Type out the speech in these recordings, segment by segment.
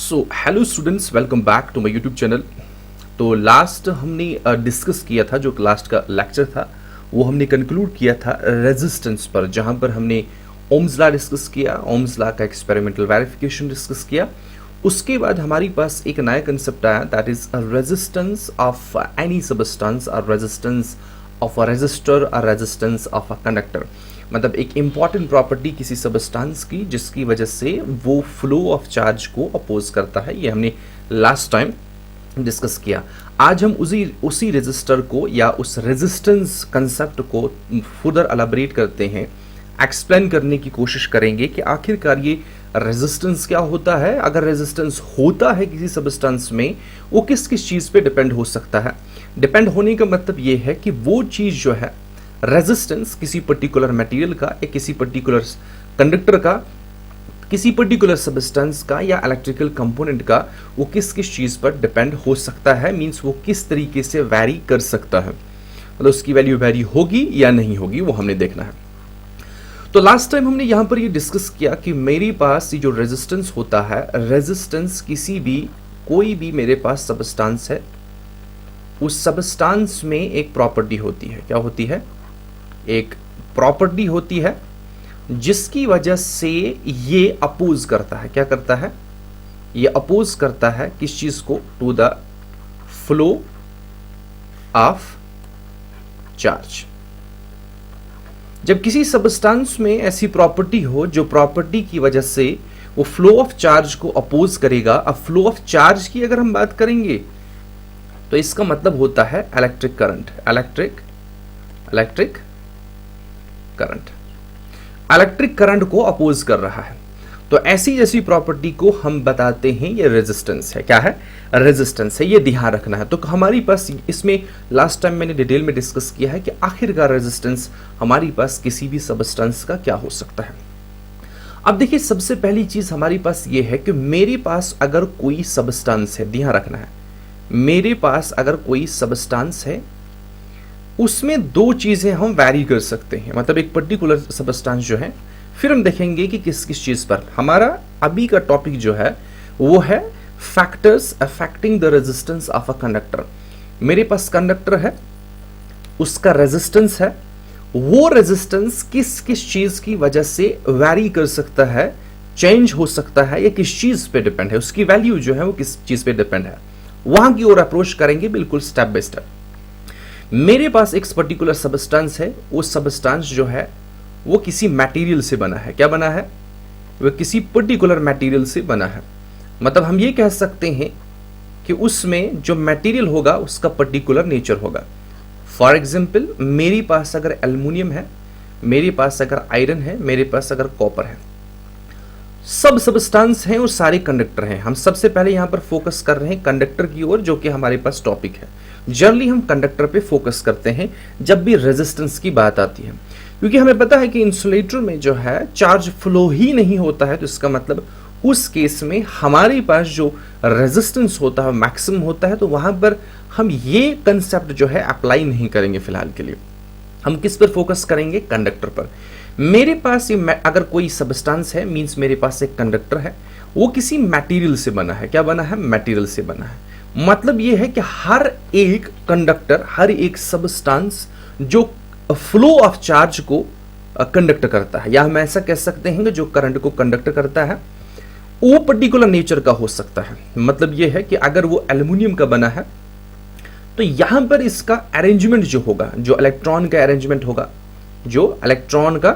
So hello students, welcome back to my YouTube channel. तो last हमने discuss किया था, जो लास्ट का लेक्चर था वो हमने कंक्लूड किया था रेजिस्टेंस पर, जहां पर हमने ओम्स लॉ डिस्कस किया, ओम्स लॉ का एक्सपेरिमेंटल वेरिफिकेशन डिस्कस किया। उसके बाद हमारे पास एक नया कंसेप्ट आया, that is resistance of any substance और रेजिस्टेंस ऑफ अ रेजिस्टर और रेजिस्टेंस ऑफ अ कंडक्टर। मतलब एक इंपॉर्टेंट प्रॉपर्टी किसी सबस्टेंस की जिसकी वजह से वो फ्लो ऑफ चार्ज को अपोज करता है, ये हमने लास्ट टाइम डिस्कस किया। आज हम उसी रेजिस्टर को या उस रेजिस्टेंस कंसेप्ट को फर्दर एलाबोरेट करते हैं, एक्सप्लेन करने की कोशिश करेंगे कि आखिरकार ये रेजिस्टेंस क्या होता है। अगर रेजिस्टेंस होता है किसी सबस्टेंस में, वो किस किस चीज़ पे डिपेंड हो सकता है। डिपेंड होने का मतलब ये है कि वो चीज़ जो है रेजिस्टेंस किसी पर्टिकुलर मटेरियल का या किसी पर्टिकुलर कंडक्टर का, किसी पर्टिकुलर सबस्टेंस का या इलेक्ट्रिकल कंपोनेंट का, वो किस किस चीज़ पर डिपेंड हो सकता है। मींस वो किस तरीके से वैरी कर सकता है, मतलब उसकी वैल्यू वैरी होगी या नहीं होगी, वो हमने देखना है। तो लास्ट टाइम हमने यहां पर ये डिस्कस किया कि मेरे पास ये जो रेजिस्टेंस होता है, रेजिस्टेंस किसी भी कोई भी मेरे पास सबस्टेंस है, उस सबस्टेंस में एक प्रॉपर्टी होती है। क्या होती है? एक प्रॉपर्टी होती है जिसकी वजह से ये अपोज करता है। क्या करता है? ये अपोज करता है किस चीज को? To the flow of charge. जब किसी सबस्टेंस में ऐसी प्रॉपर्टी हो जो प्रॉपर्टी की वजह से वो फ्लो ऑफ चार्ज को अपोज करेगा। अब फ्लो ऑफ चार्ज की अगर हम बात करेंगे तो इसका मतलब होता है इलेक्ट्रिक करंट। इलेक्ट्रिक करंट को अपोज कर रहा है। तो ऐसी जैसी प्रॉपर्टी को हम बताते हैं ये रेजिस्टेंस है। क्या है? रेजिस्टेंस है, ये ध्यान रखना है। तो हमारी पास इसमें लास्ट टाइम मैंने डिटेल में डिस्कस किया है कि आखिरकार रेजिस्टेंस हमारी पास किसी भी सबस्टेंस का क्या हो सकता है। अब देखिए, सबसे पहली चीज हमारी पास ये है कि मेरे पास अगर कोई सबस्टेंस है, ध्यान रखना है, मेरे पास अगर कोई सबस्टेंस है, उसमें दो चीजें हम वैरी कर सकते हैं। मतलब एक पर्टिकुलर सबस्टेंस जो है, फिर हम देखेंगे कि किस किस चीज पर। हमारा अभी का टॉपिक जो है वो है factors affecting the resistance of a conductor. मेरे पास कंडक्टर है, उसका रेजिस्टेंस है, वो रेजिस्टेंस किस किस चीज की वजह से वैरी कर सकता है, चेंज हो सकता है, या किस चीज पे डिपेंड है, उसकी वैल्यू जो है वो किस चीज पे डिपेंड है, वहां की ओर अप्रोच करेंगे बिल्कुल स्टेप बाय स्टेप। मेरे पास एक पर्टिकुलर सबस्टेंस है, वो सबस्टेंस जो है वो किसी मटेरियल से बना है। क्या बना है? वो किसी पर्टिकुलर मटेरियल से बना है। मतलब हम ये कह सकते हैं कि उसमें जो मटेरियल होगा उसका पर्टिकुलर नेचर होगा। फॉर एग्जाम्पल, मेरे पास अगर एल्युमिनियम है, मेरे पास अगर आयरन है, मेरे पास अगर कॉपर है, सब सबस्टेंस हैं और सारे कंडक्टर हैं। हम सबसे पहले यहां पर फोकस कर रहे हैं कंडक्टर की ओर, जो कि हमारे पास टॉपिक है। जनरली हम कंडक्टर पे फोकस करते हैं जब भी रेजिस्टेंस की बात आती है, क्योंकि हमें पता है कि इंसुलेटर में जो है चार्ज फ्लो ही नहीं होता है। तो इसका मतलब उस केस में हमारे पास जो रेजिस्टेंस होता है मैक्सिमम होता है। तो वहां पर हम ये कंसेप्ट जो है अप्लाई नहीं करेंगे फिलहाल के लिए। हम किस पर फोकस करेंगे? कंडक्टर पर। मेरे पास ये अगर कोई सबस्टेंस है, मींस मेरे पास एक कंडक्टर है, वो किसी मटेरियल से बना है। क्या बना है? मटेरियल से बना है। मतलब ये है कि हर एक कंडक्टर, हर एक सबस्टेंस जो फ्लो ऑफ चार्ज को कंडक्ट करता है, या हम ऐसा कह सकते हैं कि जो करंट को कंडक्ट करता है, वो पर्टिकुलर नेचर का हो सकता है। मतलब ये है कि अगर वो एल्युमिनियम का बना है तो यहां पर इसका अरेंजमेंट जो होगा, जो इलेक्ट्रॉन का अरेंजमेंट होगा, जो इलेक्ट्रॉन का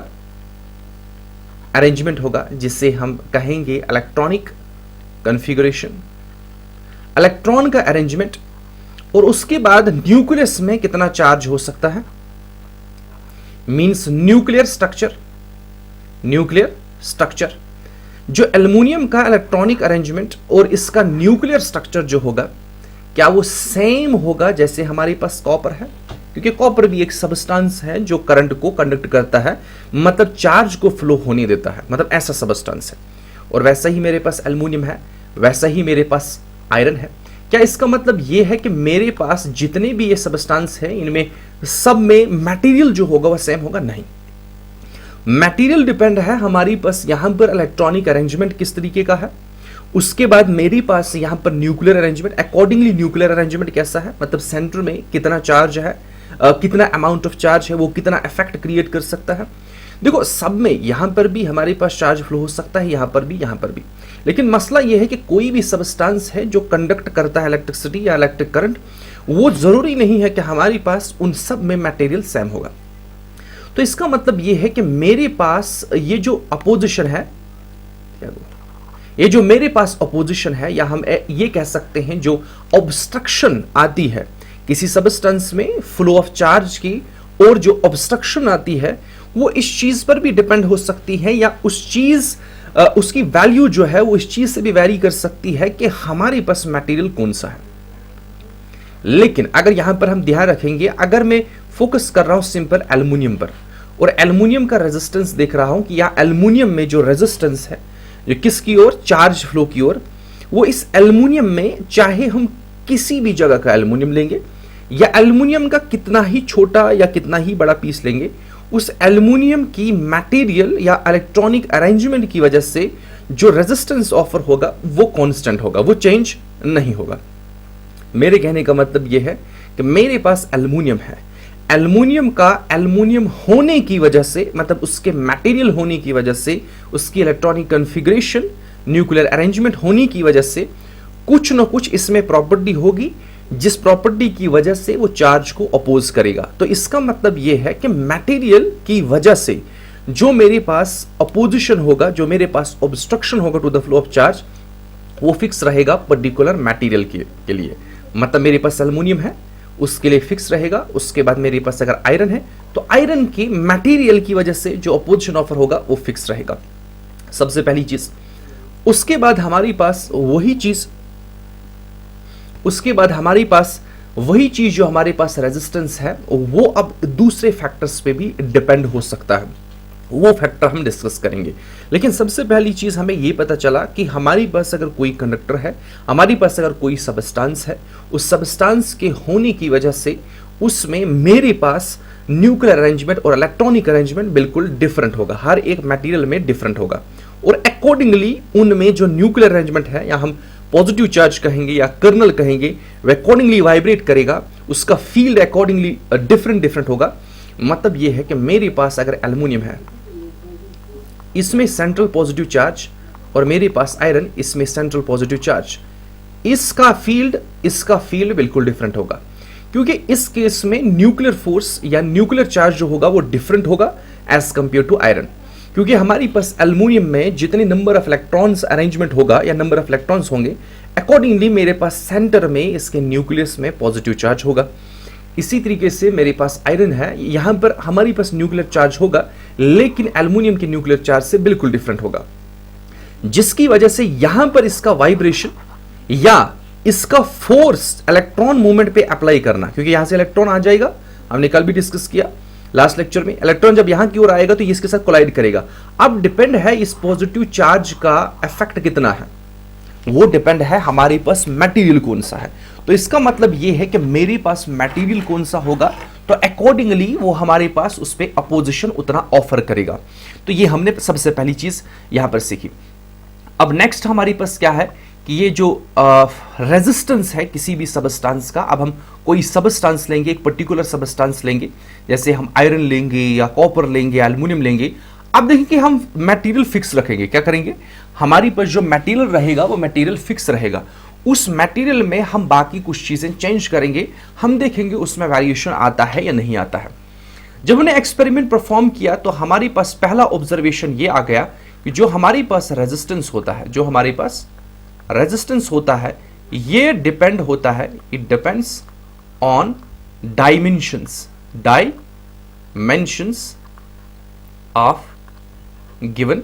अरेंजमेंट होगा, जिसे हम कहेंगे इलेक्ट्रॉनिक कॉन्फ़िगरेशन, इलेक्ट्रॉन का अरेंजमेंट, और उसके बाद न्यूक्लियस में कितना चार्ज हो सकता है, मींस न्यूक्लियर स्ट्रक्चर। जो एल्युमिनियम का इलेक्ट्रॉनिक अरेंजमेंट और इसका न्यूक्लियर स्ट्रक्चर जो होगा, क्या वो सेम होगा जैसे हमारे पास कॉपर है? क्योंकि कॉपर भी एक सबस्टेंस है जो करंट को कंडक्ट करता है, मतलब चार्ज को फ्लो होने देता है, मतलब ऐसा सबस्टेंस है। और वैसा ही मेरे पास एल्युमिनियम है, वैसा ही मेरे पास आयरन है। क्या इसका मतलब यह है कि मेरे पास जितने भी ये सबस्टेंस है, इनमें सब में मटेरियल जो होगा वह सेम होगा? नहीं, मटेरियल डिपेंड है हमारी पास। यहां पर इलेक्ट्रॉनिक अरेंजमेंट किस तरीके का है, उसके बाद मेरे पास यहां पर nuclear arrangement, accordingly nuclear arrangement कैसा है, मतलब सेंटर में कितना चार्ज है, कितना अमाउंट ऑफ चार्ज है, वो कितना इफेक्ट क्रिएट कर सकता है। देखो सब में यहां पर भी हमारे पास चार्ज फ्लो हो सकता है, यहां पर भी, यहां पर भी, लेकिन मसला यह है कि कोई भी सबस्टांस है जो कंडक्ट करता है इलेक्ट्रिसिटी या इलेक्ट्रिक करंट, वो जरूरी नहीं है कि हमारे पास उन सब में मटेरियल सेम होगा। तो इसका मतलब यह है कि मेरे पास ये जो अपोजिशन है, ये जो मेरे पास अपोजिशन है, या हम ये कह सकते हैं जो ऑब्स्ट्रक्शन आती है किसी सबस्टेंस में फ्लो ऑफ चार्ज की, और जो ऑब्स्ट्रक्शन आती है वो इस चीज पर भी डिपेंड हो सकती है, या उस चीज उसकी वैल्यू जो है वो इस चीज से भी वैरी कर सकती है कि हमारे पास मटेरियल कौन सा है। लेकिन अगर यहां पर हम ध्यान रखेंगे, अगर मैं फोकस कर रहा हूं सिंपल एल्युमिनियम पर, और एल्युमिनियम का रेजिस्टेंस देख रहा हूं कि या एल्युमिनियम में जो रेजिस्टेंस है जो किसकी ओर, चार्ज फ्लो की ओर, वो इस एल्युमिनियम में चाहे हम किसी भी जगह का एल्युमिनियम लेंगे या एल्युमिनियम का कितना ही छोटा या कितना ही बड़ा पीस लेंगे, उस एल्युमिनियम की मटेरियल या इलेक्ट्रॉनिक अरेंजमेंट की वजह से जो रेजिस्टेंस ऑफर होगा वो कांस्टेंट होगा, वो चेंज नहीं होगा। मेरे कहने का मतलब यह है कि मेरे पास एल्युमिनियम है, एल्युमिनियम का एल्युमिनियम होने की वजह से, मतलब उसके मटेरियल होने की वजह से, उसकी इलेक्ट्रॉनिक कॉन्फ़िगरेशन, न्यूक्लियर अरेंजमेंट होने की वजह से कुछ ना कुछ इसमें प्रॉपर्टी होगी जिस प्रॉपर्टी की वजह से वो चार्ज को अपोज करेगा। तो इसका मतलब यह है कि मटेरियल की वजह से जो मेरे पास अपोजिशन होगा, जो मेरे पास ऑब्स्ट्रक्शन होगा to the flow of charge, वो फिक्स रहेगा पर्टिकुलर मटेरियल के लिए। मतलब मेरे पास एल्युमिनियम है, उसके लिए फिक्स रहेगा। उसके बाद मेरे पास अगर आयरन है तो आयरन की मटेरियल की वजह से जो अपोजिशन ऑफर होगा वो फिक्स रहेगा, सबसे पहली चीज। उसके बाद हमारे पास वही चीज, जो हमारे पास रेजिस्टेंस है, वो अब दूसरे फैक्टर्स पे भी डिपेंड हो सकता है, वो फैक्टर हम डिस्कस करेंगे। लेकिन सबसे पहली चीज हमें ये पता चला कि हमारे पास अगर कोई कंडक्टर है, हमारे पास अगर कोई सबस्टांस है, उस सबस्टांस के होने की वजह से उसमें मेरे पास न्यूक्लियर अरेंजमेंट और इलेक्ट्रॉनिक अरेंजमेंट बिल्कुल डिफरेंट होगा, हर एक मटेरियल में डिफरेंट होगा। और अकॉर्डिंगली उनमें जो न्यूक्लियर अरेंजमेंट है, या हम पॉजिटिव चार्ज कहेंगे या कर्नल कहेंगे, वह अकॉर्डिंगली वाइब्रेट करेगा, उसका फील्ड अकॉर्डिंगली डिफरेंट होगा। मतलब यह है कि मेरे पास अगर एल्युमिनियम है, इसमें सेंट्रल पॉजिटिव चार्ज, और मेरे पास आयरन, इसमें सेंट्रल पॉजिटिव चार्ज, इसका फील्ड बिल्कुल डिफरेंट होगा, क्योंकि इस केस में न्यूक्लियर फोर्स या न्यूक्लियर चार्ज जो होगा वो डिफरेंट होगा एज कंपेयर टू आयरन। क्योंकि हमारे पास एल्युमिनियम में जितने नंबर ऑफ इलेक्ट्रॉन्स अरेंजमेंट होगा या नंबर ऑफ इलेक्ट्रॉन्स होंगे, अकॉर्डिंगली मेरे पास सेंटर में इसके न्यूक्लियस में पॉजिटिव चार्ज होगा। इसी तरीके से मेरे पास आयरन है, यहां पर हमारे पास न्यूक्लियर चार्ज होगा, लेकिन एल्युमिनियम के न्यूक्लियर चार्ज से बिल्कुल डिफरेंट होगा, जिसकी वजह से यहां पर इसका वाइब्रेशन या इसका फोर्स इलेक्ट्रॉन मूवमेंट पे अप्लाई करना, क्योंकि यहां से इलेक्ट्रॉन आ जाएगा, हमने कल भी डिस्कस किया लास्ट लेक्चर में, इलेक्ट्रॉन जब यहां की ओर आएगा तो ये इसके साथ कोलाइड करेगा। अब डिपेंड है इस पॉजिटिव चार्ज का इफेक्ट कितना है, वो डिपेंड है हमारे पास मटेरियल कौन सा है। तो इसका मतलब ये है कि मेरे पास मटेरियल कौन सा होगा तो अकॉर्डिंगली वो हमारे पास उस पर अपोजिशन उतना ऑफर करेगा। तो ये हमने सबसे पहली चीज यहां पर सीखी। अब नेक्स्ट हमारे पास क्या है कि ये जो रेजिस्टेंस है किसी भी सबस्टांस का, अब हम कोई सबस्टांस लेंगे, एक पर्टिकुलर सबस्टांस लेंगे, जैसे हम आयरन लेंगे या कॉपर लेंगे, एल्युमिनियम लेंगे। अब देखिए कि हम मटेरियल फिक्स रखेंगे, क्या करेंगे, हमारे पास जो मटेरियल रहेगा वो मटेरियल फिक्स रहेगा, उस मटेरियल में हम बाकी कुछ चीजें चेंज करेंगे, हम देखेंगे उसमें वेरिएशन आता है या नहीं आता है। जब हमने एक्सपेरिमेंट परफॉर्म किया तो हमारे पास पहला ऑब्जर्वेशन ये आ गया कि जो हमारे पास रेजिस्टेंस होता है, जो हमारे पास रेजिस्टेंस होता है, ये डिपेंड होता है, it depends on dimensions of given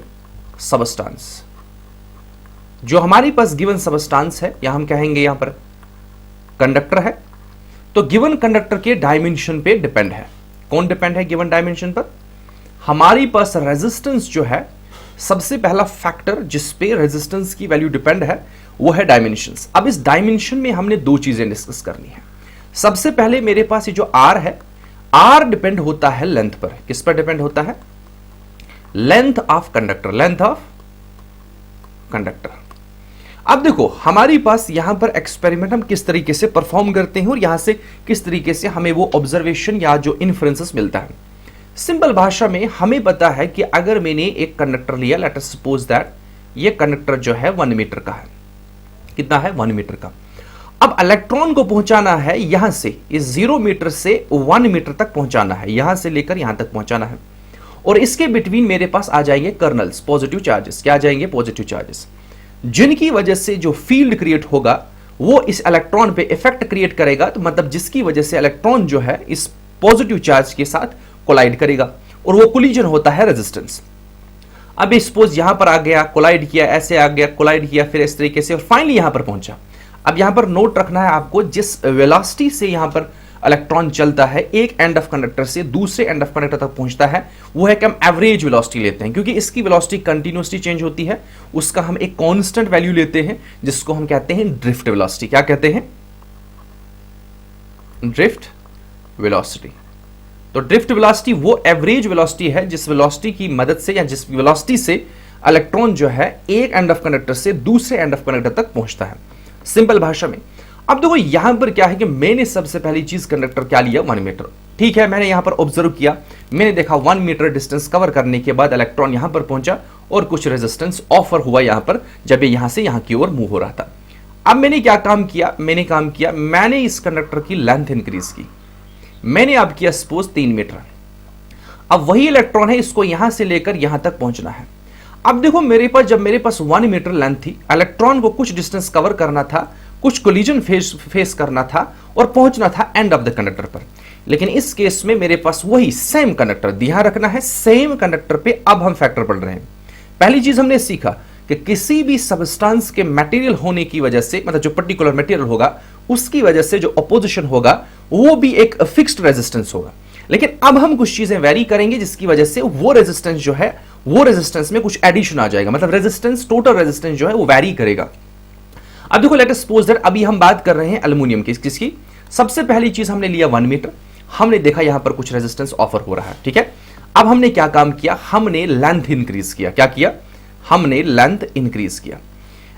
substance. जो हमारे पास गिवन सबस्टांस है, या हम कहेंगे यहां पर कंडक्टर है, तो गिवन कंडक्टर के डायमेंशन पे डिपेंड है। कौन डिपेंड है गिवन डायमेंशन पर? हमारे पास रेजिस्टेंस जो है, सबसे पहला फैक्टर जिस पे रेजिस्टेंस की वैल्यू डिपेंड है वो है डायमेंशंस। अब इस डायमेंशन में हमने दो चीजें डिस्कस करनी है। सबसे पहले मेरे पास ये जो आर है, आर डिपेंड होता है लेंथ पर। किस पर डिपेंड होता है? Length of conductor, length of conductor. अब देखो हमारी पास यहां पर एक्सपेरिमेंट हम किस तरीके से परफॉर्म करते हैं और यहां से किस तरीके से हमें वो ऑब्जर्वेशन या जो इन्फ्रेंसेस मिलता है। सिंपल भाषा में हमें पता है कि अगर मैंने एक कंडक्टर लिया, लेट अस सपोज दैट ये कंडक्टर जो है 1 मीटर का है। कितना है? 1 मीटर का। अब इलेक्ट्रॉन को पहुंचाना है यहां से, इस 0 मीटर से 1 मीटर तक पहुंचाना है, यहां से लेकर यहां तक पहुंचाना है। और इसके बिटवीन मेरे पास आ जाएंगे कर्नल्स, पॉजिटिव चार्जेस। क्या आ जाएंगे? पॉजिटिव चार्जेस, जिनकी वजह से जो फील्ड क्रिएट होगा वो इस इलेक्ट्रॉन पे इफेक्ट क्रिएट करेगा। तो मतलब जिसकी वजह से इलेक्ट्रॉन जो है इस पॉजिटिव चार्ज के साथ कोलाइड करेगा और वो कोलिजन होता है रेजिस्टेंस। अब सपोज यहां पर आ गया, कोलाइड किया, ऐसे आ गया, कोलाइड किया, फिर इस तरीके से और फाइनली यहां पर पहुंचा। अब यहां पर नोट रखना है आपको, जिस वेलोसिटी से यहां पर इलेक्ट्रॉन चलता है एक एंड ऑफ कंडक्टर से दूसरे एंड ऑफ कंडक्टर तक पहुंचता है, वो है कि हम एवरेज वेलोसिटी लेते हैं, क्योंकि इसकी वेलोसिटी कंटिन्यूसली चेंज होती है। उसका हम एक कांस्टेंट वैल्यू लेते हैं जिसको हम कहते हैं ड्रिफ्ट वेलोसिटी। क्या कहते हैं? Drift velocity. तो ड्रिफ्ट वेलोसिटी वो एवरेज वेलोसिटी है जिस वेलोसिटी की मदद से या जिस वेलोसिटी से इलेक्ट्रॉन जो है एक एंड ऑफ कंडक्टर से दूसरे एंड ऑफ कंडक्टर तक पहुंचता है, सिंपल भाषा में। अब देखो यहां पर क्या है कि मैंने सबसे पहली चीज कंडक्टर क्या लिया? 1 मीटर। ठीक है, मैंने यहां पर ऑब्जर्व किया, मैंने देखा 1 मीटर डिस्टेंस कवर करने के बाद इलेक्ट्रॉन यहां पर पहुंचा और कुछ रेजिस्टेंस ऑफर हुआ यहां पर, जब ये यहां से यहां की ओर मूव हो रहा था। अब मैंने क्या काम किया? मैंने इस कंडक्टर की लेंथ इंक्रीज की। मैंने अब किया सपोज 3 मीटर। अब वही इलेक्ट्रॉन है, इसको यहां से लेकर यहां तक पहुंचना है। अब देखो जब मेरे पास 1 मीटर लेंथ थी, इलेक्ट्रॉन को कुछ डिस्टेंस कवर करना था, कुछ कोलिजन फेस करना था और पहुंचना था एंड ऑफ द कंडक्टर पर। लेकिन इस केस में मेरे पास वही सेम कंडक्टर, ध्यान रखना है सेम कंडक्टर पे अब हम फैक्टर पढ़ रहे हैं। पहली चीज हमने सीखा कि किसी भी सबस्टेंस के मटेरियल होने की वजह से, मतलब जो पर्टिकुलर मटेरियल होगा उसकी वजह से जो अपोजिशन होगा वो भी एक फिक्स्ड रेजिस्टेंस होगा। लेकिन अब हम कुछ चीजें वेरी करेंगे जिसकी वजह से वो रेजिस्टेंस जो है वो रेजिस्टेंस में कुछ एडिशन आ जाएगा, मतलब रेजिस्टेंस, टोटल रेजिस्टेंस जो है वो वेरी करेगा। अब देखो लेट अस सपोज दैट अभी हम बात कर रहे हैं एल्युमिनियम की। किसकी? सबसे पहली चीज हमने लिया 1 मीटर, हमने देखा यहां पर कुछ रेजिस्टेंस ऑफर हो रहा है। ठीक है, अब हमने क्या काम किया? हमने लेंथ इंक्रीज किया। क्या किया? हमने लेंथ इंक्रीज किया।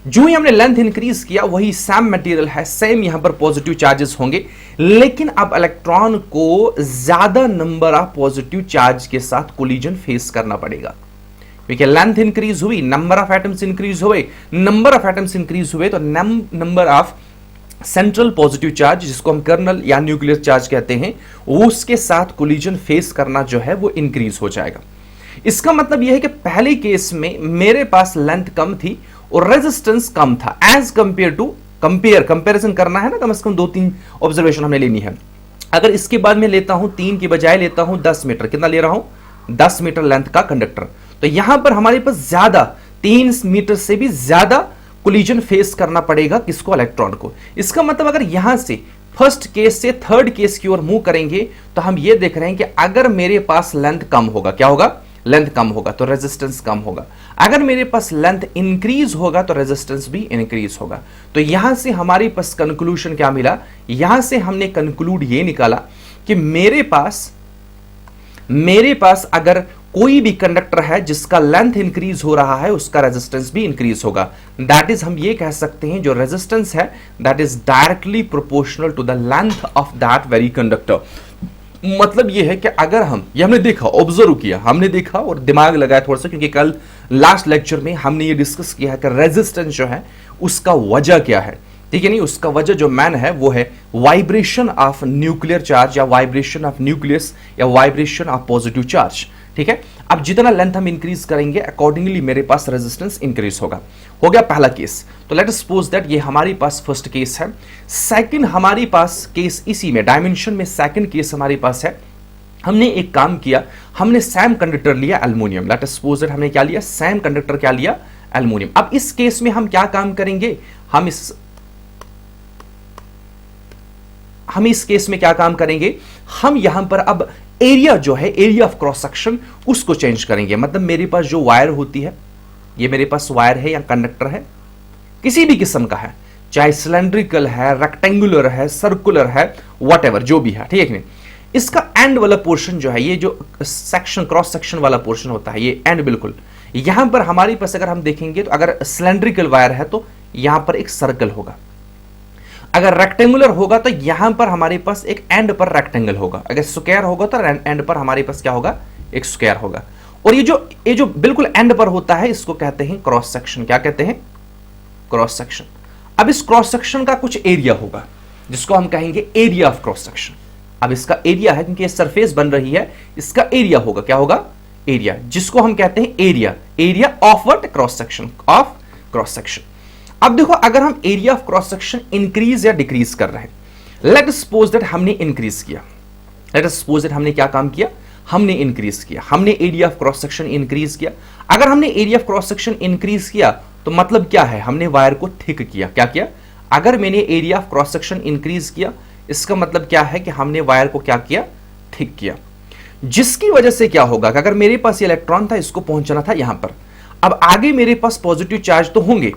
जो ही हमने लेंथ इंक्रीज किया वही सेम मटेरियल है, सेम यहां पर पॉजिटिव चार्जेस होंगे, लेकिन अब इलेक्ट्रॉन को ज्यादा नंबर ऑफ पॉजिटिव चार्ज के साथ कोलिजन फेस करना पड़ेगा। क्योंकि लेंथ इंक्रीज हुई, नंबर ऑफ एटम्स इंक्रीज हुए, नंबर ऑफ एटम्स इंक्रीज हुए तो number of central positive charge, जिसको हम कर्नल या न्यूक्लियर चार्ज कहते हैं, उसके साथ कोलिजन फेस करना जो है वो इंक्रीज हो जाएगा। इसका मतलब यह है कि पहले केस में मेरे पास लेंथ कम थी और रेजिस्टेंस कम था एज कंपेयर टू कंपेरिजन करना है ना, कम से कम 2-3 ऑब्जर्वेशन हमें लेनी है। अगर इसके बाद में लेता हूं 3 की बजाय लेता हूं 10 मीटर, कितना ले रहा हूं? 10 मीटर लेंथ का कंडक्टर, तो यहां पर हमारे पास ज्यादा 3 मीटर से भी ज्यादा कोलिजन फेस करना पड़ेगा, किसको? इलेक्ट्रॉन को। इसका मतलब अगर यहां से फर्स्ट केस से थर्ड केस की ओर मूव करेंगे तो हम ये देख रहे हैं कि अगर मेरे पास लेंथ कम होगा, क्या होगा? लेंथ कम होगा तो रेजिस्टेंस कम होगा। अगर मेरे पास लेंथ इंक्रीज होगा तो रेजिस्टेंस भी इंक्रीज होगा। तो यहां से हमारे पास कंक्लूजन क्या मिला? यहां से हमने कंक्लूड ये निकाला कि मेरे पास अगर कोई भी कंडक्टर है जिसका लेंथ इंक्रीज हो रहा है उसका रेजिस्टेंस भी इंक्रीज होगा। दैट इज, हम ये कह सकते हैं जो रेजिस्टेंस है that is directly proportional to the length of that very conductor. मतलब ये है कि अगर ये हमने देखा, ऑब्जर्व किया, हमने देखा और दिमाग लगाया थोड़ा सा, क्योंकि कल लास्ट लेक्चर में हमने ये डिस्कस किया है कि रेजिस्टेंस जो है उसका वजह क्या है। ठीक है, नहीं, उसका वजह जो मैन है वो है वाइब्रेशन ऑफ न्यूक्लियर चार्ज या वाइब्रेशन ऑफ न्यूक्लियस या वाइब्रेशन ऑफ पॉजिटिव चार्ज। ठीक है, अब जितना लेंथ हम इंक्रीज करेंगे अकॉर्डिंगली मेरे पास रेजिस्टेंस इंक्रीज होगा। हो गया पहला केस। तो लेट अस सपोज दैट ये हमारे पास फर्स्ट केस है। सेकंड हमारे पास केस इसी में डायमेंशन में सेकंड केस हमारे पास है। हमने एक काम किया, हमने सेम कंडक्टर लिया aluminium. Let us suppose that हमने क्या लिया? सेम कंडक्टर क्या लिया? एल्युमिनियम। अब इस केस में हम क्या काम करेंगे? हम इस केस में क्या काम करेंगे? हम यहां पर अब एरिया जो है, एरिया ऑफ क्रॉस सेक्शन, उसको चेंज करेंगे। मतलब मेरे पास जो वायर होती है, ये मेरे पास वायर है या कंडक्टर है, किसी भी किस्म का है, चाहे सिलेंड्रिकल है, रेक्टेंगुलर है, सर्कुलर है, व्हाटएवर जो भी है, ठीक है। इसका एंड वाला पोर्शन जो है, ये जो सेक्शन, क्रॉस सेक्शन वाला पोर्शन होता है, ये एंड बिल्कुल यहां पर हमारे पास अगर हम देखेंगे तो अगर सिलेंड्रिकल वायर है तो यहां पर एक सर्कल होगा। अगर रेक्टेंगुलर होगा तो यहां पर हमारे पास एक एंड पर रेक्टेंगल होगा, अगर स्क्वायर होगा तो एंड पर हमारे पास क्या होगा, एक स्क्वायर होगा। और ये जो बिल्कुल एंड पर होता है इसको कहते हैं क्रॉस सेक्शन। क्या कहते हैं, क्रॉस सेक्शन। अब इस क्रॉस सेक्शन का कुछ एरिया होगा जिसको हम कहेंगे एरिया ऑफ क्रॉस सेक्शन। अब इसका एरिया है क्योंकि ये सरफेस बन रही है, इसका एरिया होगा, क्या होगा, एरिया, जिसको हम कहते हैं area of what, cross section, of cross section. अब देखो अगर हम area of cross section increase या डिक्रीज कर रहे हैं, लेट अस सपोज दैट हमने इंक्रीज किया, लेट अस सपोज दैट हमने क्या काम किया, हमने इंक्रीज किया, हमने area of cross section increase किया। अगर हमने area of cross section increase किया तो मतलब क्या है, हमने वायर को थिक किया। क्या किया, अगर मैंने area of cross section increase किया इसका मतलब क्या है कि हमने वायर को क्या किया, थिक किया, जिसकी वजह से क्या होगा कि अगर मेरे पास ये इलेक्ट्रॉन था इसको पहुंचना था यहां पर, अब आगे मेरे पास पॉजिटिव चार्ज तो होंगे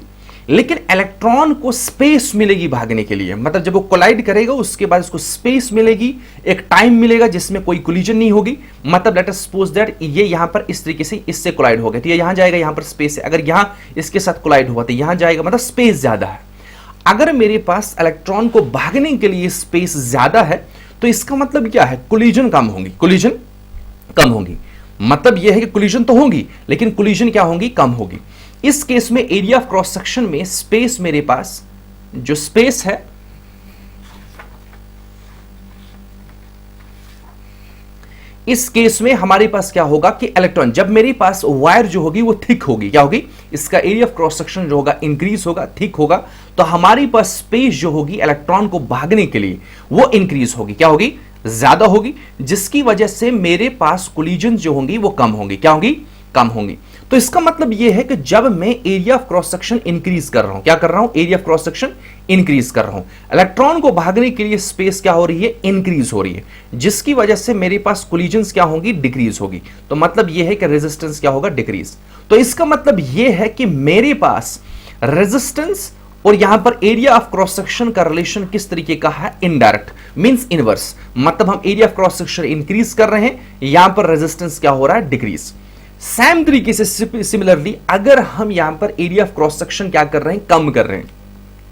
लेकिन इलेक्ट्रॉन को स्पेस मिलेगी भागने के लिए, मतलब जब वो कोलाइड करेगा उसके बाद उसको स्पेस मिलेगी, एक टाइम मिलेगा जिसमें कोई कोलिजन नहीं होगी। मतलब लेट अस सपोज दैट ये यहां पर इस तरीके से इससे कोलाइड हो गया तो ये यहां जाएगा, यहां पर स्पेस है, अगर यहां इसके साथ कोलाइड हुआ तो यहां जाएगा, मतलब स्पेस ज्यादा है। अगर मेरे पास इलेक्ट्रॉन को भागने के लिए स्पेस ज्यादा है तो इसका मतलब क्या है, कोलिजन कम होंगी, कोलिजन कम होगी। मतलब यह है कि कोलिजन तो होंगी लेकिन कोलिजन क्या होंगी, कम होगी। इस केस में एरिया ऑफ क्रॉस सेक्शन में स्पेस, मेरे पास जो स्पेस है इस केस में हमारे पास क्या होगा कि इलेक्ट्रॉन, जब मेरे पास वायर जो होगी वो थिक होगी, क्या होगी, इसका एरिया ऑफ क्रॉस सेक्शन जो होगा इंक्रीज होगा, थिक होगा, तो हमारे पास स्पेस जो होगी इलेक्ट्रॉन को भागने के लिए वो इंक्रीज होगी, क्या होगी, ज्यादा होगी, जिसकी वजह से मेरे पास कोलिजन जो होंगी वो कम होंगी, क्या होंगी, कम होंगी। तो इसका मतलब यह है कि जब मैं area of cross section increase कर रहा हूं, क्या कर रहा हूं, area of cross section increase कर रहा हूं, इलेक्ट्रॉन को भागने के लिए स्पेस क्या हो रही है, इंक्रीज हो रही है, जिसकी वजह से मेरे पास कोलिजन्स क्या होंगी, डिक्रीज होगी। तो मतलब यह है कि रेजिस्टेंस क्या होगा, डिक्रीज। तो इसका मतलब यह है कि मेरे पास रेजिस्टेंस और यहां पर एरिया ऑफ क्रॉस सेक्शन का रिलेशन किस तरीके का है, इनडायरेक्ट, मींस इनवर्स। मतलब हम area of cross section increase कर रहे हैं, यहां पर रेजिस्टेंस क्या हो रहा है, डिक्रीज। सेम तरीके से सिमिलरली अगर हम यहां पर एरिया ऑफ क्रॉस सेक्शन क्या कर रहे हैं, कम कर रहे हैं,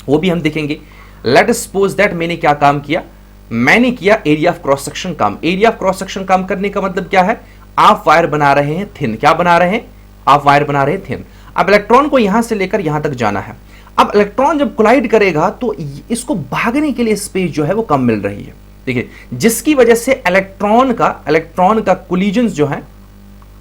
वो भी हम देखेंगे। लेट अस सपोज दैट मैंने क्या काम किया, मैंने किया एरिया ऑफ क्रॉस सेक्शन कम। एरिया ऑफ क्रॉस सेक्शन कम करने का मतलब क्या है, आप वायर बना रहे हैं थिन, क्या बना रहे हैं, आप वायर बना रहे हैं थिन। अब इलेक्ट्रॉन को यहां से लेकर यहां तक जाना है, अब इलेक्ट्रॉन जब कोलाइड करेगा तो इसको भागने के लिए स्पेस जो है वो कम मिल रही है, देखिए, जिसकी वजह से इलेक्ट्रॉन का कोलिजन जो है,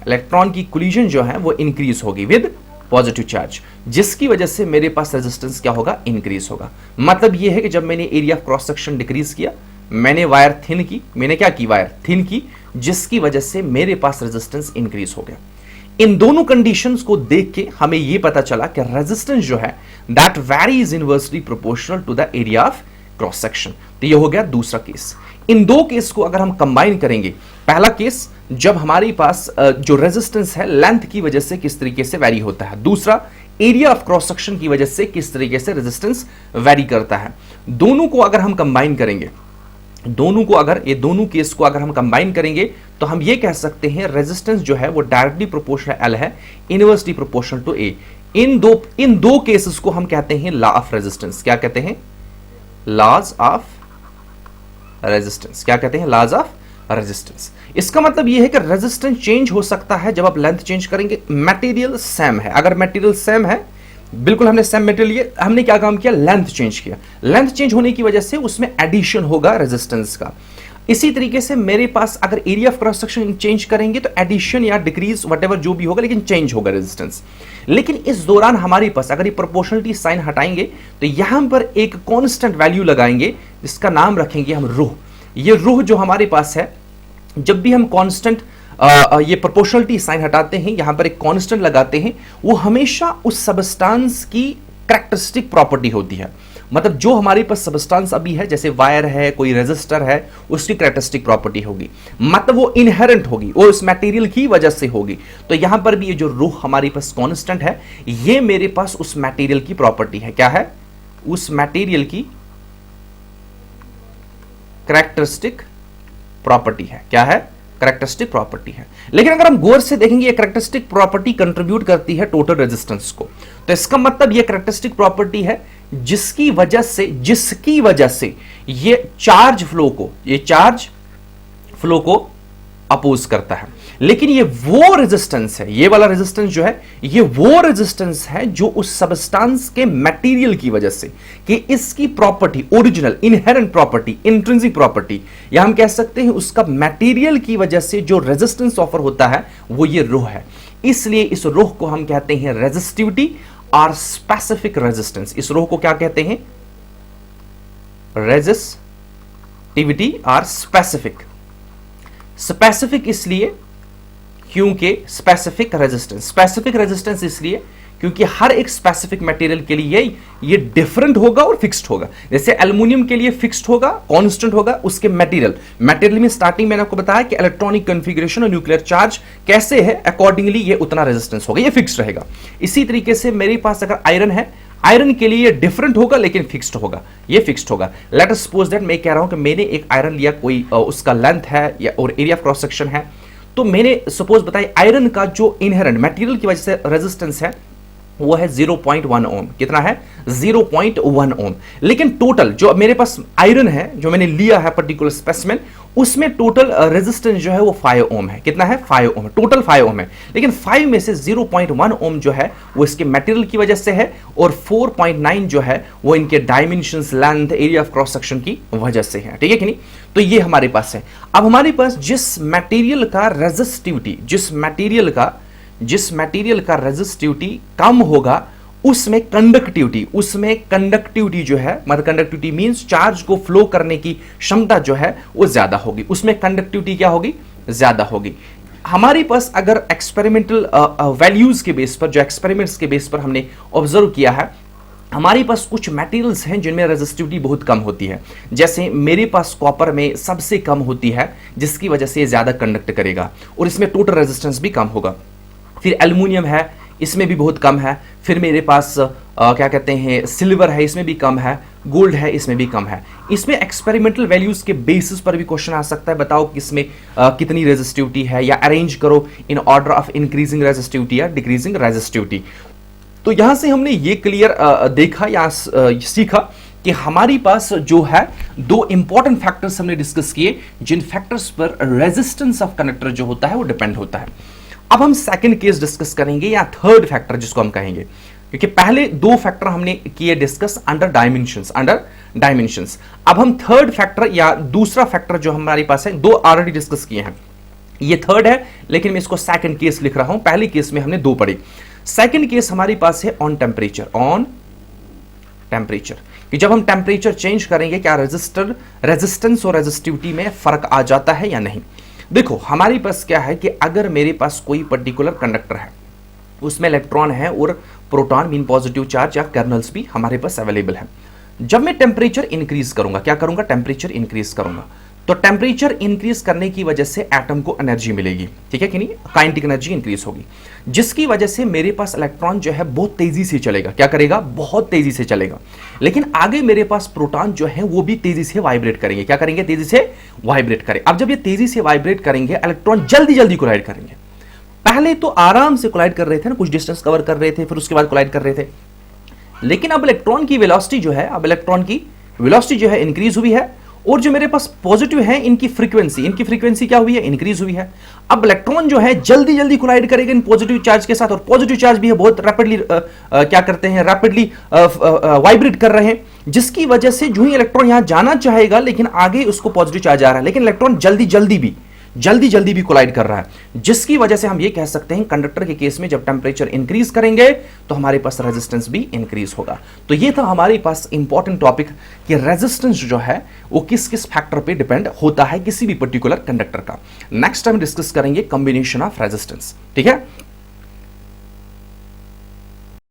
इलेक्ट्रॉन की कोलिजन जो है वो इंक्रीज होगी विद पॉजिटिव चार्ज, जिसकी वजह से मेरे पास रेजिस्टेंस क्या होगा, इंक्रीज होगा। मतलब ये है कि जब मैंने area of cross section decrease किया, मैंने वायर थिन की, मैंने क्या की, वायर थिन की, जिसकी वजह से मेरे पास रेजिस्टेंस इंक्रीज हो गया। इन दोनों कंडीशंस को देख के हमें यह पता चला कि रेजिस्टेंस जो है that varies inversely proportional to the area of cross section. तो यह हो गया दूसरा केस। इन दो केस को अगर हम कंबाइन करेंगे, पहला केस जब हमारे पास जो रेजिस्टेंस है लेंथ की वजह से किस तरीके से वैरी होता है, दूसरा एरिया ऑफ क्रॉस सेक्शन की वजह से किस तरीके से रेजिस्टेंस वैरी करता है। दोनों को अगर हम कंबाइन करेंगे, दोनों केस को अगर हम कंबाइन करेंगे तो हम ये कह सकते हैं रेजिस्टेंस जो है वो डायरेक्टली प्रोपोर्शनल एल है, इनवर्सली प्रोपोर्शनल टू ए। इन दो केसेस को हम कहते हैं लॉ ऑफ रेजिस्टेंस। क्या कहते हैं, लॉज ऑफ रेजिस्टेंस। क्या कहते हैं, लॉज ऑफ रेजिस्टेंस। इसका मतलब यह है कि रेजिस्टेंस चेंज हो सकता है जब आप लेंथ चेंज करेंगे, मटेरियल सेम है, अगर मटेरियल सेम है, बिल्कुल हमने सेम मटेरियल, हमने क्या काम किया, लेंथ चेंज किया, लेंथ चेंज होने की वजह से उसमें एडिशन होगा रेजिस्टेंस का। इसी तरीके से मेरे पास अगर area of cross section change करेंगे तो एडिशन या डिक्रीज व्हाटएवर जो भी होगा, लेकिन चेंज होगा रेजिस्टेंस। लेकिन इस दौरान हमारे पास अगर ये प्रोपोर्शनलिटी साइन हटाएंगे तो यहां पर एक कांस्टेंट वैल्यू लगाएंगे जिसका नाम रखेंगे हम रूह। ये रूह जो हमारे पास है, जब भी हम कांस्टेंट ये प्रोपोर्शनलिटी साइन हटाते हैं, यहां पर एक कांस्टेंट लगाते हैं, वो हमेशा उस सबस्टेंस की कैरेक्टरिस्टिक प्रॉपर्टी होती है। मतलब जो हमारे पास सबस्टेंस अभी है, जैसे वायर है, कोई रेजिस्टर है, उसकी कैरेक्टरिस्टिक प्रॉपर्टी होगी, मतलब वो इनहेरेंट होगी, वो उस मटेरियल की वजह से होगी। तो यहां पर भी ये जो रूह हमारे पास कांस्टेंट है, ये मेरे पास उस मटेरियल की प्रॉपर्टी है। क्या है, उस मटेरियल की कैरेक्टरिस्टिक प्रॉपर्टी है। क्या है, करेक्टरिस्टिक प्रॉपर्टी है। लेकिन अगर हम गौर से देखेंगे ये करेक्टरिस्टिक प्रॉपर्टी कंट्रीब्यूट करती है टोटल रेजिस्टेंस को, तो इसका मतलब ये करेक्टरिस्टिक प्रॉपर्टी है जिसकी वजह से ये चार्ज फ्लो को अपोज करता है। लेकिन ये वो रेजिस्टेंस है, ये वाला रेजिस्टेंस जो है, ये वो रेजिस्टेंस है जो उस सबस्टेंस के मटेरियल की वजह से, कि इसकी property, original inherent property, intrinsic property, या हम कह सकते हैं उसका मटेरियल की वजह से जो रेजिस्टेंस ऑफर होता है वो ये रो है। इसलिए इस रो को हम कहते हैं रेजिस्टिविटी और स्पेसिफिक रेजिस्टेंस। इस रो को क्या कहते हैं? रेजिस्टिविटी और स्पेसिफिक। स्पेसिफिक इसलिए क्योंकि स्पेसिफिक रेजिस्टेंस इसलिए क्योंकि हर एक स्पेसिफिक मटेरियल के लिए ये डिफरेंट होगा और फिक्स्ड होगा। जैसे एल्युमिनियम के लिए फिक्स्ड होगा, कांस्टेंट होगा उसके मटेरियल में स्टार्टिंग मैंने आपको बताया कि इलेक्ट्रॉनिक कॉन्फ़िगरेशन और न्यूक्लियर चार्ज कैसे है, अकॉर्डिंगली ये उतना रेजिस्टेंस होगा, ये फिक्स्ड रहेगा। इसी तरीके से मेरे पास अगर आयरन है, आयरन के लिए डिफरेंट होगा लेकिन फिक्स्ड होगा, ये फिक्स्ड होगा। लेट अस सपोज दैट मैं कह रहा हूं कि मैंने एक आयरन लिया, कोई उसका लेंथ है या और एरिया ऑफ क्रॉस सेक्शन है, तो मैंने सपोज बताई आयरन का जो इनहेरेंट मटेरियल की वजह से रेजिस्टेंस है वो है 0.1 ओम। कितना है? 0.1 ओम। लेकिन टोटल जो मेरे पास आयरन है, जो मैंने लिया है पर्टिकुलर स्पेसिमेन, उसमें टोटल रेजिस्टेंस जो है वो 5 ओम है। कितना है? 5 ओम। टोटल 5 ओम है, लेकिन 5 में से 0.1 ओम जो है वो इसके मटेरियल की वजह से है, और 4.9 जो है वो इनके dimensions, length, area of cross section की वजह से है। ठीक है कि नहीं? तो ये हमारे पास है। अब हमारे पास जिस मटेरियल का रेजिस्टिविटी, जिस मटेरियल का रेजिस्टिविटी कम होगा उसमें कंडक्टिविटी जो है, मतलब कंडक्टिविटी मींस चार्ज को फ्लो करने की क्षमता जो है वो ज्यादा होगी, उसमें कंडक्टिविटी क्या होगी? ज्यादा होगी। हमारे पास अगर एक्सपेरिमेंटल वैल्यूज के बेस पर, जो एक्सपेरिमेंट्स के बेस पर हमने ऑब्जर्व किया है, हमारे पास कुछ मटेरियल्स हैं जिनमें रेजिस्टिविटी बहुत कम होती है। जैसे मेरे पास कॉपर में सबसे कम होती है, जिसकी वजह से ये ज्यादा कंडक्ट करेगा और इसमें टोटल रेजिस्टेंस भी कम होगा। फिर एल्युमिनियम है, इसमें भी बहुत कम है। फिर मेरे पास क्या कहते हैं, सिल्वर है, इसमें भी कम है। गोल्ड है, इसमें भी कम है। इसमें एक्सपेरिमेंटल वैल्यूज के बेसिस पर भी क्वेश्चन आ सकता है, बताओ कि इसमें कितनी रेजिस्टिविटी है, या अरेंज करो in order of increasing resistivity या डिक्रीजिंग रेजिस्टिविटी। तो यहां से हमने ये क्लियर देखा या सीखा कि हमारी पास जो है दो इंपॉर्टेंट फैक्टर्स हमने डिस्कस किए, जिन फैक्टर्स पर रेजिस्टेंस ऑफ कंडक्टर जो होता है वो डिपेंड होता है। अब हम सेकंड केस डिस्कस करेंगे, या थर्ड फैक्टर जिसको हम कहेंगे, क्योंकि पहले दो फैक्टर हमने किए डिस्कस अंडर डायमेंशंस। अब हम थर्ड फैक्टर या दूसरा फैक्टर जो हमारे पास है, दो ऑलरेडी डिस्कस किए हैं, ये थर्ड है, लेकिन मैं इसको सेकंड केस लिख रहा हूं। पहले केस में हमने दो पढ़ी। सेकंड केस हमारी पास है ऑन टेम्परेचर, कि जब हम टेम्परेचर चेंज करेंगे क्या रेजिस्टेंस और रेजिस्टिविटी में फर्क आ जाता है या नहीं। देखो हमारे पास क्या है कि अगर मेरे पास कोई पर्टिकुलर कंडक्टर है, उसमें इलेक्ट्रॉन है और प्रोटॉन मीन पॉजिटिव चार्ज या कर्नल्स भी हमारे पास अवेलेबल है। जब मैं टेम्परेचर इंक्रीज करूंगा, क्या करूंगा? टेम्परेचर इंक्रीज करूंगा, तो टेम्परेचर इंक्रीज करने की वजह से एटम को एनर्जी मिलेगी, ठीक है कि नहीं? काइनेटिक एनर्जी इंक्रीज होगी, जिसकी वजह से मेरे पास इलेक्ट्रॉन जो है बहुत तेजी से चलेगा। क्या करेगा? बहुत तेजी से चलेगा। लेकिन आगे मेरे पास प्रोटॉन जो है वो भी तेजी से वाइब्रेट करेंगे। क्या करेंगे? तेजी से वाइब्रेट करें। अब जब ये तेजी से वाइब्रेट करेंगे, इलेक्ट्रॉन जल्दी जल्दी कोलाइड करेंगे। पहले तो आराम से कोलाइड कर रहे थे ना, कुछ डिस्टेंस कवर कर रहे थे, फिर उसके बाद कोलाइड कर रहे थे। लेकिन अब इलेक्ट्रॉन की वेलोसिटी जो है, इंक्रीज हुई है, और जो मेरे पास पॉजिटिव है इनकी फ्रीक्वेंसी क्या हुई है? इंक्रीज हुई है। अब इलेक्ट्रॉन जो है जल्दी जल्दी कोलाइड करेगा इन पॉजिटिव चार्ज के साथ, और पॉजिटिव चार्ज भी है बहुत रैपिडली रैपिडली वाइब्रेट कर रहे हैं, जिसकी वजह से जो ही इलेक्ट्रॉन यहां जाना चाहेगा, लेकिन आगे उसको पॉजिटिव चार्ज आ रहा है, लेकिन इलेक्ट्रॉन जल्दी भी कोलाइड कर रहा है, जिसकी वजह से हम ये कह सकते हैं कंडक्टर के केस में जब टेम्परेचर इंक्रीज करेंगे तो हमारे पास रेजिस्टेंस भी इंक्रीज होगा। तो ये था हमारे पास इंपॉर्टेंट टॉपिक कि रेजिस्टेंस जो है वो किस किस फैक्टर पे डिपेंड होता है किसी भी पर्टिकुलर कंडक्टर का। नेक्स्ट टाइम डिस्कस करेंगे कॉम्बिनेशन ऑफ रेजिस्टेंस, ठीक है।